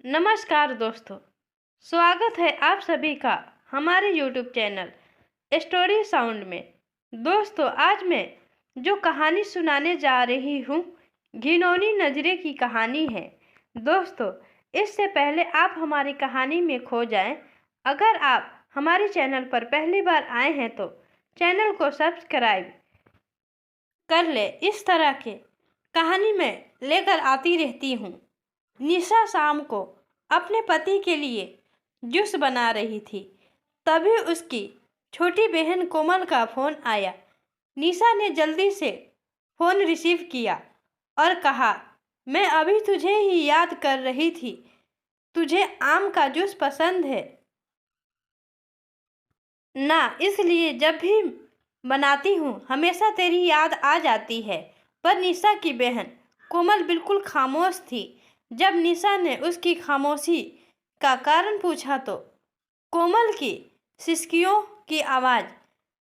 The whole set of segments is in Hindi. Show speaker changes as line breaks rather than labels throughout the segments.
नमस्कार दोस्तों, स्वागत है आप सभी का हमारे YouTube चैनल स्टोरी साउंड में। दोस्तों, आज मैं जो कहानी सुनाने जा रही हूँ, घिनौनी नजरे की कहानी है। दोस्तों, इससे पहले आप हमारी कहानी में खो जाएं, अगर आप हमारे चैनल पर पहली बार आए हैं तो चैनल को सब्सक्राइब कर ले। इस तरह के कहानी मैं लेकर आती रहती हूँ। निशा शाम को अपने पति के लिए जूस बना रही थी, तभी उसकी छोटी बहन कोमल का फ़ोन आया। निशा ने जल्दी से फ़ोन रिसीव किया और कहा, मैं अभी तुझे ही याद कर रही थी। तुझे आम का जूस पसंद है ना, इसलिए जब भी बनाती हूँ हमेशा तेरी याद आ जाती है। पर निशा की बहन कोमल बिल्कुल खामोश थी। जब निशा ने उसकी खामोशी का कारण पूछा तो कोमल की सिसकियों की आवाज़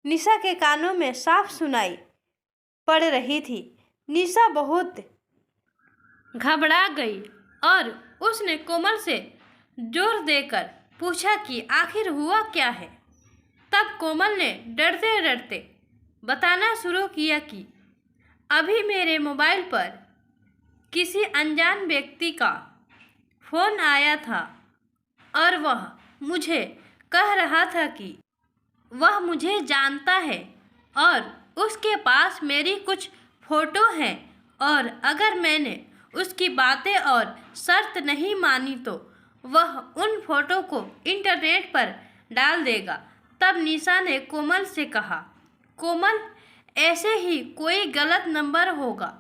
निशा के कानों में साफ सुनाई पड़ रही थी। निशा बहुत घबरा गई और उसने कोमल से जोर देकर पूछा कि आखिर हुआ क्या है। तब कोमल ने डरते डरते बताना शुरू किया कि अभी मेरे मोबाइल पर किसी अनजान व्यक्ति का फ़ोन आया था और वह मुझे कह रहा था कि वह मुझे जानता है और उसके पास मेरी कुछ फ़ोटो हैं और अगर मैंने उसकी बातें और शर्त नहीं मानी तो वह उन फ़ोटो को इंटरनेट पर डाल देगा। तब निशा ने कोमल से कहा, कोमल, ऐसे ही कोई गलत नंबर होगा,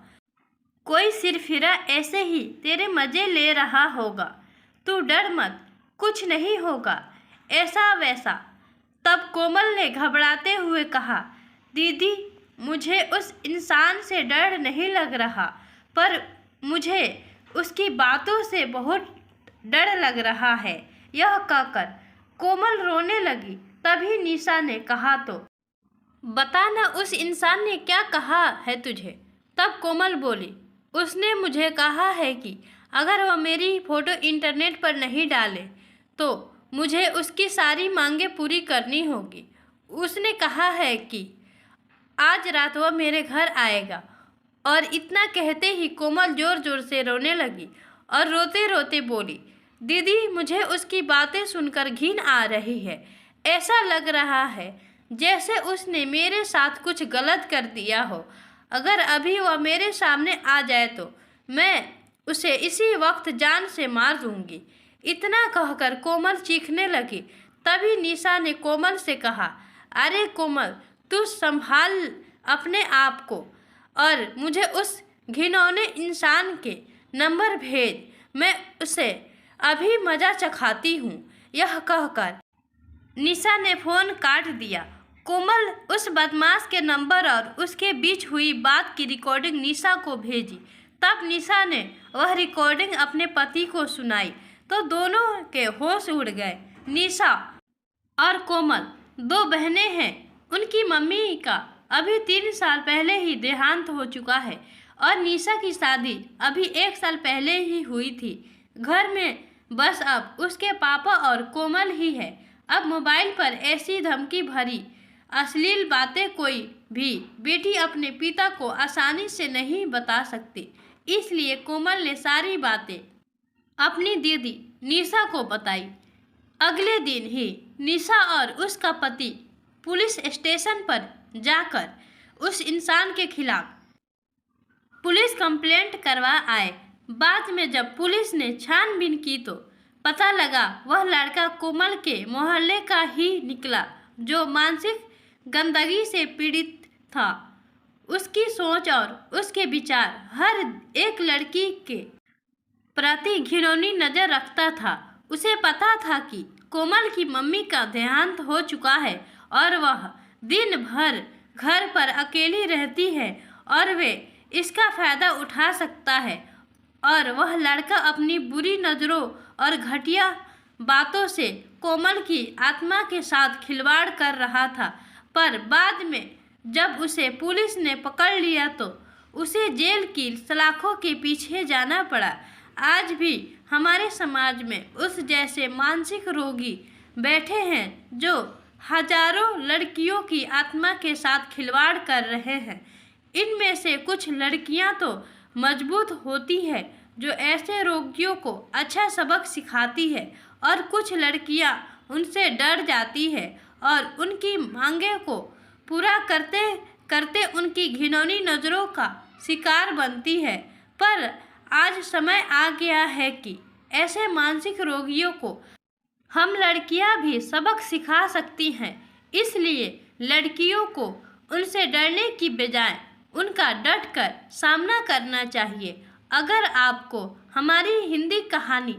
कोई सिरफिरा ऐसे ही तेरे मज़े ले रहा होगा। तू डर मत, कुछ नहीं होगा ऐसा वैसा। तब कोमल ने घबराते हुए कहा, दीदी, मुझे उस इंसान से डर नहीं लग रहा, पर मुझे उसकी बातों से बहुत डर लग रहा है। यह कहकर कोमल रोने लगी। तभी निशा ने कहा, तो बता ना, उस इंसान ने क्या कहा है तुझे? तब कोमल बोली, उसने मुझे कहा है कि अगर वह मेरी फ़ोटो इंटरनेट पर नहीं डाले तो मुझे उसकी सारी मांगें पूरी करनी होगी। उसने कहा है कि आज रात वह मेरे घर आएगा। और इतना कहते ही कोमल ज़ोर ज़ोर से रोने लगी और रोते रोते बोली, दीदी, मुझे उसकी बातें सुनकर घिन आ रही है। ऐसा लग रहा है जैसे उसने मेरे साथ कुछ गलत कर दिया हो। अगर अभी वह मेरे सामने आ जाए तो मैं उसे इसी वक्त जान से मार दूंगी। इतना कहकर कोमल चीखने लगी। तभी निशा ने कोमल से कहा, अरे कोमल, तू संभाल अपने आप को और मुझे उस घिनौने इंसान के नंबर भेज, मैं उसे अभी मज़ा चखाती हूँ। यह कहकर निशा ने फ़ोन काट दिया। कोमल उस बदमाश के नंबर और उसके बीच हुई बात की रिकॉर्डिंग निशा को भेजी। तब निशा ने वह रिकॉर्डिंग अपने पति को सुनाई तो दोनों के होश उड़ गए। निशा और कोमल दो बहनें हैं। उनकी मम्मी का अभी 3 साल पहले ही देहांत हो चुका है और निशा की शादी अभी 1 साल पहले ही हुई थी। घर में बस अब उसके पापा और कोमल ही है। अब मोबाइल पर ऐसी धमकी भरी अश्लील बातें कोई भी बेटी अपने पिता को आसानी से नहीं बता सकती, इसलिए कोमल ने सारी बातें अपनी दीदी निशा को बताई। अगले दिन ही निशा और उसका पति पुलिस स्टेशन पर जाकर उस इंसान के खिलाफ पुलिस कंप्लेंट करवा आए। बाद में जब पुलिस ने छानबीन की तो पता लगा वह लड़का कोमल के मोहल्ले का ही निकला, जो मानसिक गंदगी से पीड़ित था। उसकी सोच और उसके विचार हर एक लड़की के प्रति घिनौनी नज़र रखता था। उसे पता था कि कोमल की मम्मी का देहांत हो चुका है और वह दिन भर घर पर अकेली रहती है और वे इसका फ़ायदा उठा सकता है। और वह लड़का अपनी बुरी नज़रों और घटिया बातों से कोमल की आत्मा के साथ खिलवाड़ कर रहा था। पर बाद में जब उसे पुलिस ने पकड़ लिया तो उसे जेल की सलाखों के पीछे जाना पड़ा। आज भी हमारे समाज में उस जैसे मानसिक रोगी बैठे हैं जो हजारों लड़कियों की आत्मा के साथ खिलवाड़ कर रहे हैं। इनमें से कुछ लड़कियां तो मजबूत होती है जो ऐसे रोगियों को अच्छा सबक सिखाती है, और कुछ लड़कियां उनसे डर जाती है और उनकी मांगे को पूरा करते करते उनकी घिनौनी नज़रों का शिकार बनती है। पर आज समय आ गया है कि ऐसे मानसिक रोगियों को हम लड़कियां भी सबक सिखा सकती हैं। इसलिए लड़कियों को उनसे डरने की बजाय उनका डटकर सामना करना चाहिए। अगर आपको हमारी हिंदी कहानी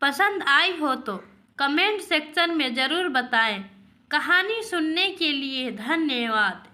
पसंद आई हो तो कमेंट सेक्शन में ज़रूर बताएं। कहानी सुनने के लिए धन्यवाद।